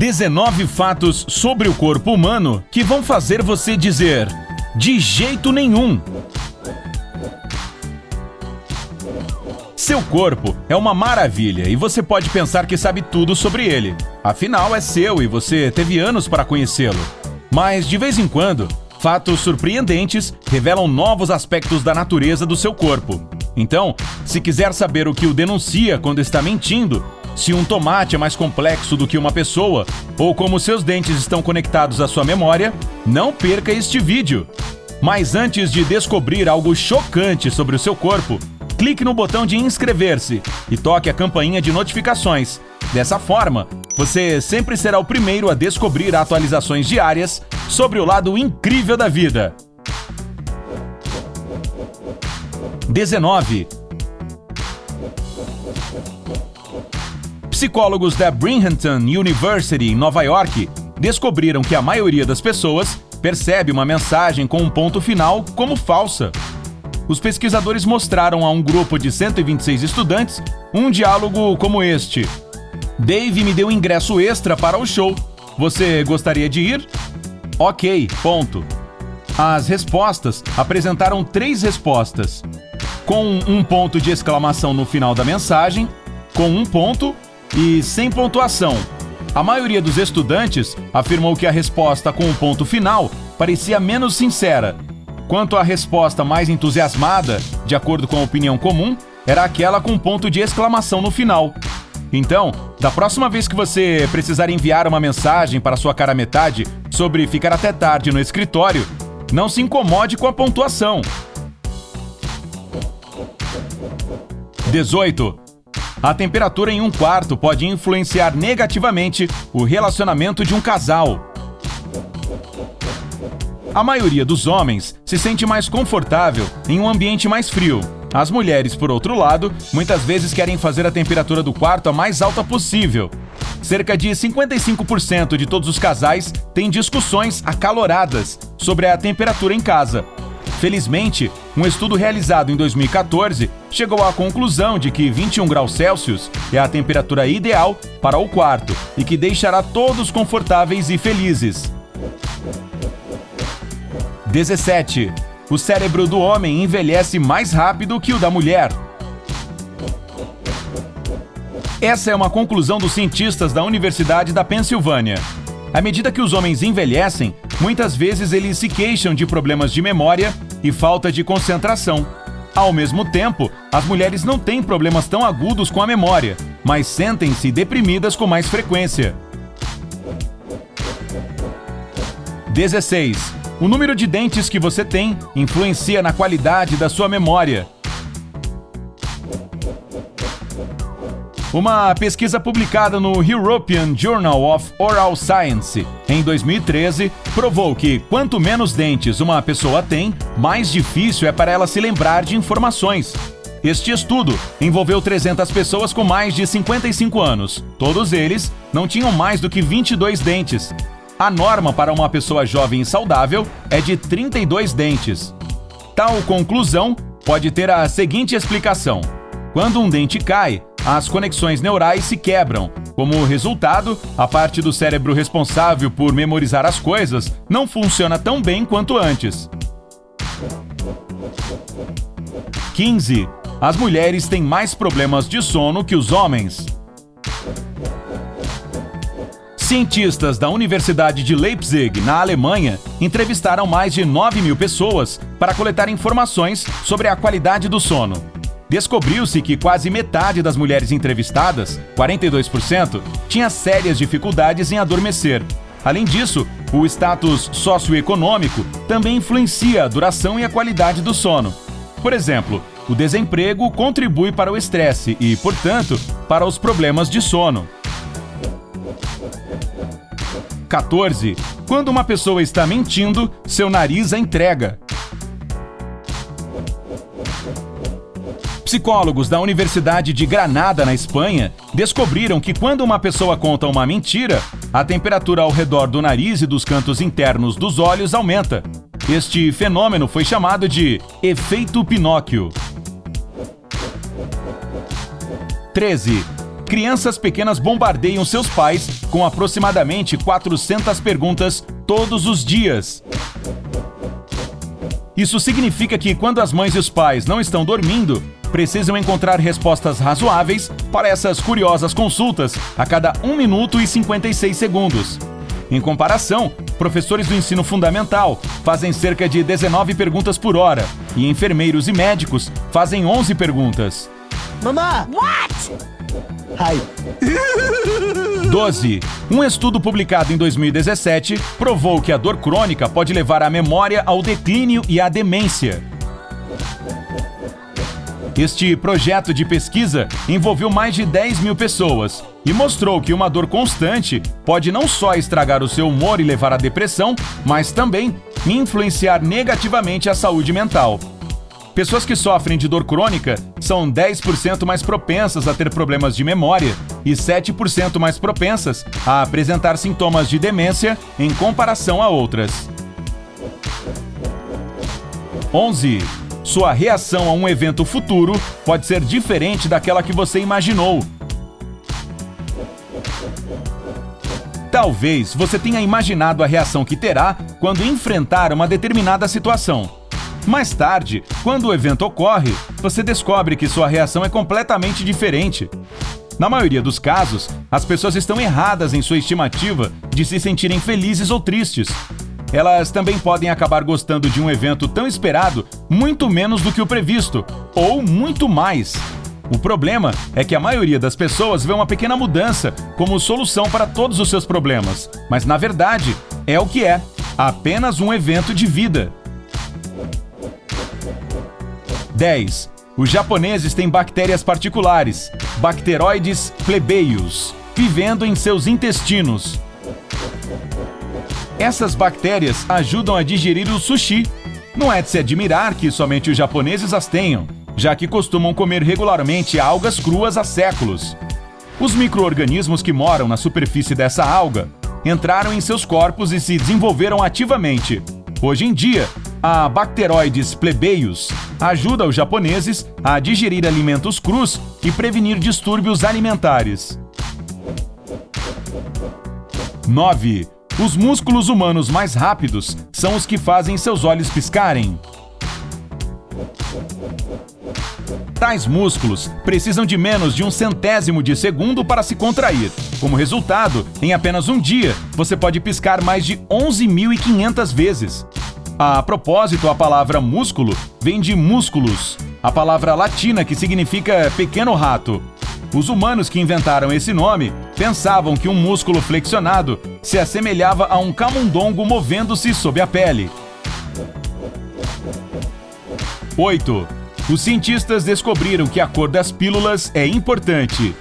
19 fatos sobre o corpo humano que vão fazer você dizer de jeito nenhum. Seu corpo é uma maravilha e você pode pensar que sabe tudo sobre ele. Afinal, é seu e você teve anos para conhecê-lo. Mas, de vez em quando, fatos surpreendentes revelam novos aspectos da natureza do seu corpo. Então, se quiser saber o que o denuncia quando está mentindo, se um tomate é mais complexo do que uma pessoa, ou como seus dentes estão conectados à sua memória, não perca este vídeo. Mas antes de descobrir algo chocante sobre o seu corpo, clique no botão de inscrever-se e toque a campainha de notificações. Dessa forma, você sempre será o primeiro a descobrir atualizações diárias sobre o lado incrível da vida. 19. Psicólogos da Binghamton University, em Nova York, descobriram que a maioria das pessoas percebe uma mensagem com um ponto final como falsa. Os pesquisadores mostraram a um grupo de 126 estudantes um diálogo como este: Dave me deu ingresso extra para o show. Você gostaria de ir? Ok, ponto. As respostas apresentaram 3 respostas, com um ponto de exclamação no final da mensagem, com um ponto e sem pontuação. A maioria dos estudantes afirmou que a resposta com um ponto final parecia menos sincera. Quanto à resposta mais entusiasmada, de acordo com a opinião comum, era aquela com ponto de exclamação no final. Então, da próxima vez que você precisar enviar uma mensagem para sua cara metade sobre ficar até tarde no escritório, não se incomode com a pontuação. 18. A temperatura em um quarto pode influenciar negativamente o relacionamento de um casal. A maioria dos homens se sente mais confortável em um ambiente mais frio. As mulheres, por outro lado, muitas vezes querem fazer a temperatura do quarto a mais alta possível. Cerca de 55% de todos os casais têm discussões acaloradas sobre a temperatura em casa. Felizmente, um estudo realizado em 2014 chegou à conclusão de que 21 graus Celsius é a temperatura ideal para o quarto e que deixará todos confortáveis e felizes. 17. O cérebro do homem envelhece mais rápido que o da mulher. Essa é uma conclusão dos cientistas da Universidade da Pensilvânia. À medida que os homens envelhecem, muitas vezes eles se queixam de problemas de memória e falta de concentração. Ao mesmo tempo, as mulheres não têm problemas tão agudos com a memória, mas sentem-se deprimidas com mais frequência. 16. O número de dentes que você tem influencia na qualidade da sua memória. Uma pesquisa publicada no European Journal of Oral Science em 2013 provou que quanto menos dentes uma pessoa tem, mais difícil é para ela se lembrar de informações. Este estudo envolveu 300 pessoas com mais de 55 anos. Todos eles não tinham mais do que 22 dentes. A norma para uma pessoa jovem e saudável é de 32 dentes. Tal conclusão pode ter a seguinte explicação: quando um dente cai, as conexões neurais se quebram. Como resultado, a parte do cérebro responsável por memorizar as coisas não funciona tão bem quanto antes. 15. As mulheres têm mais problemas de sono que os homens. Cientistas da Universidade de Leipzig, na Alemanha, entrevistaram mais de 9.000 pessoas para coletar informações sobre a qualidade do sono. Descobriu-se que quase metade das mulheres entrevistadas, 42%, tinha sérias dificuldades em adormecer. Além disso, o status socioeconômico também influencia a duração e a qualidade do sono. Por exemplo, o desemprego contribui para o estresse e, portanto, para os problemas de sono. 14. Quando uma pessoa está mentindo, seu nariz a entrega. Psicólogos da Universidade de Granada, na Espanha, descobriram que quando uma pessoa conta uma mentira, a temperatura ao redor do nariz e dos cantos internos dos olhos aumenta. Este fenômeno foi chamado de efeito Pinóquio. 13. crianças pequenas bombardeiam seus pais com aproximadamente 400 perguntas todos os dias. Isso significa que, quando as mães e os pais não estão dormindo, precisam encontrar respostas razoáveis para essas curiosas consultas a cada 1 minuto e 56 segundos. Em comparação, professores do ensino fundamental fazem cerca de 19 perguntas por hora e enfermeiros e médicos fazem 11 perguntas. Mamá! What? Hi. 12. Um estudo publicado em 2017 provou que a dor crônica pode levar a memória ao declínio e à demência. Este projeto de pesquisa envolveu mais de 10 mil pessoas e mostrou que uma dor constante pode não só estragar o seu humor e levar à depressão, mas também influenciar negativamente a saúde mental. Pessoas que sofrem de dor crônica são 10% mais propensas a ter problemas de memória e 7% mais propensas a apresentar sintomas de demência em comparação a outras. 11. Sua reação a um evento futuro pode ser diferente daquela que você imaginou. Talvez você tenha imaginado a reação que terá quando enfrentar uma determinada situação. Mais tarde, quando o evento ocorre, você descobre que sua reação é completamente diferente. Na maioria dos casos, as pessoas estão erradas em sua estimativa de se sentirem felizes ou tristes. Elas também podem acabar gostando de um evento tão esperado muito menos do que o previsto, ou muito mais. O problema é que a maioria das pessoas vê uma pequena mudança como solução para todos os seus problemas, mas na verdade é o que é, apenas um evento de vida. 10. Os japoneses têm bactérias particulares, Bacteroides plebeius, vivendo em seus intestinos. Essas bactérias ajudam a digerir o sushi. Não é de se admirar que somente os japoneses as tenham, já que costumam comer regularmente algas cruas há séculos. Os micro-organismos que moram na superfície dessa alga entraram em seus corpos e se desenvolveram ativamente. Hoje em dia, a Bacteroides plebeius ajuda os japoneses a digerir alimentos crus e prevenir distúrbios alimentares. 9. Os músculos humanos mais rápidos são os que fazem seus olhos piscarem. Tais músculos precisam de menos de 1/100º de segundo para se contrair. Como resultado, em apenas um dia, você pode piscar mais de 11.500 vezes. A propósito, a palavra músculo vem de musculus, a palavra latina que significa pequeno rato. Os humanos que inventaram esse nome pensavam que um músculo flexionado se assemelhava a um camundongo movendo-se sob a pele. 8. Os cientistas descobriram que a cor das pílulas é importante.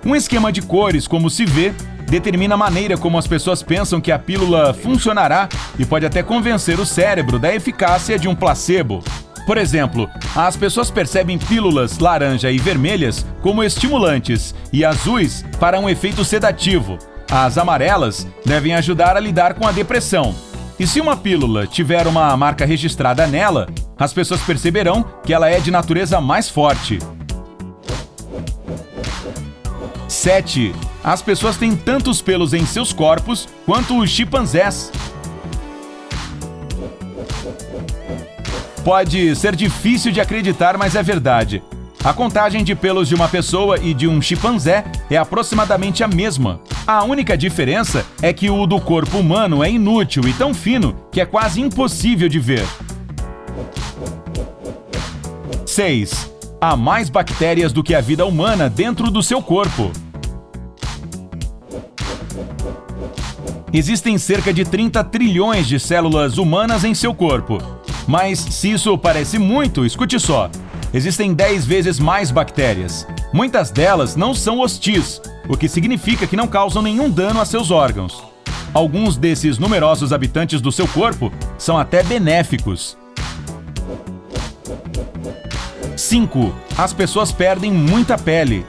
Um esquema de cores, como se vê, determina a maneira como as pessoas pensam que a pílula funcionará e pode até convencer o cérebro da eficácia de um placebo. Por exemplo, as pessoas percebem pílulas laranja e vermelhas como estimulantes e azuis para um efeito sedativo. As amarelas devem ajudar a lidar com a depressão. E se uma pílula tiver uma marca registrada nela, as pessoas perceberão que ela é de natureza mais forte. 7. As pessoas têm tantos pelos em seus corpos quanto os chimpanzés. Pode ser difícil de acreditar, mas é verdade. A contagem de pelos de uma pessoa e de um chimpanzé é aproximadamente a mesma. A única diferença é que o do corpo humano é inútil e tão fino que é quase impossível de ver. 6. Há mais bactérias do que a vida humana dentro do seu corpo. Existem cerca de 30 trilhões de células humanas em seu corpo. Mas se isso parece muito, escute só. Existem 10 vezes mais bactérias. Muitas delas não são hostis, o que significa que não causam nenhum dano a seus órgãos. Alguns desses numerosos habitantes do seu corpo são até benéficos. 5. As pessoas perdem muita pele.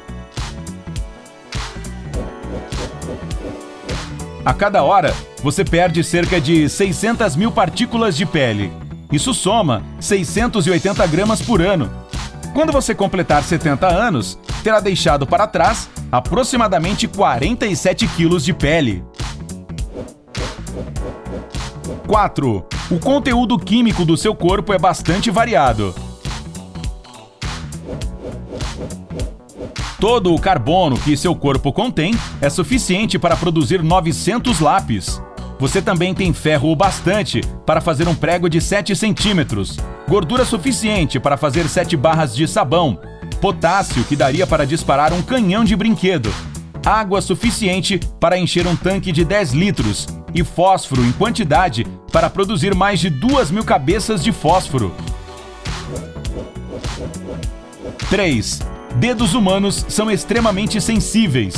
A cada hora, você perde cerca de 600 mil partículas de pele. Isso soma 680 gramas por ano. Quando você completar 70 anos, terá deixado para trás aproximadamente 47 quilos de pele. 4. O conteúdo químico do seu corpo é bastante variado. Todo o carbono que seu corpo contém é suficiente para produzir 900 lápis. Você também tem ferro o bastante para fazer um prego de 7 centímetros, gordura suficiente para fazer 7 barras de sabão, potássio que daria para disparar um canhão de brinquedo, água suficiente para encher um tanque de 10 litros e fósforo em quantidade para produzir mais de 2.000 cabeças de fósforo. 3. Dedos humanos são extremamente sensíveis.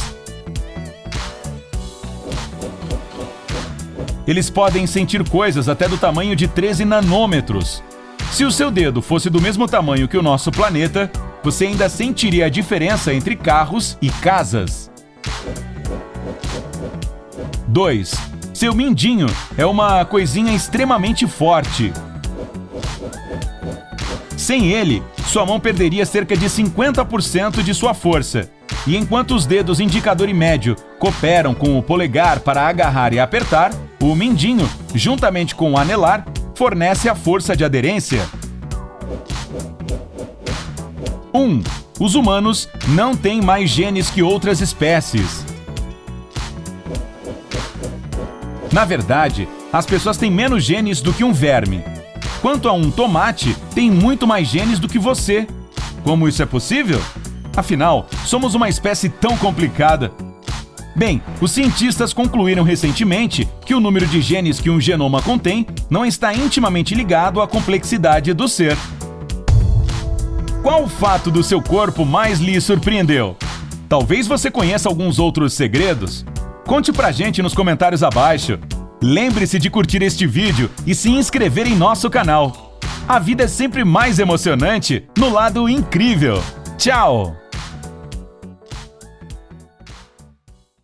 Eles podem sentir coisas até do tamanho de 13 nanômetros. Se o seu dedo fosse do mesmo tamanho que o nosso planeta, você ainda sentiria a diferença entre carros e casas. 2. Seu mindinho é uma coisinha extremamente forte. Sem ele, sua mão perderia cerca de 50% de sua força. E enquanto os dedos indicador e médio cooperam com o polegar para agarrar e apertar, o mindinho, juntamente com o anelar, fornece a força de aderência. 1. Os humanos não têm mais genes que outras espécies. Na verdade, as pessoas têm menos genes do que um verme. Quanto a um tomate, tem muito mais genes do que você. Como isso é possível? Afinal, somos uma espécie tão complicada. Bem, os cientistas concluíram recentemente que o número de genes que um genoma contém não está intimamente ligado à complexidade do ser. Qual o fato do seu corpo mais lhe surpreendeu? Talvez você conheça alguns outros segredos? Conte pra gente nos comentários abaixo. Lembre-se de curtir este vídeo e se inscrever em nosso canal. A vida é sempre mais emocionante no lado incrível. Tchau!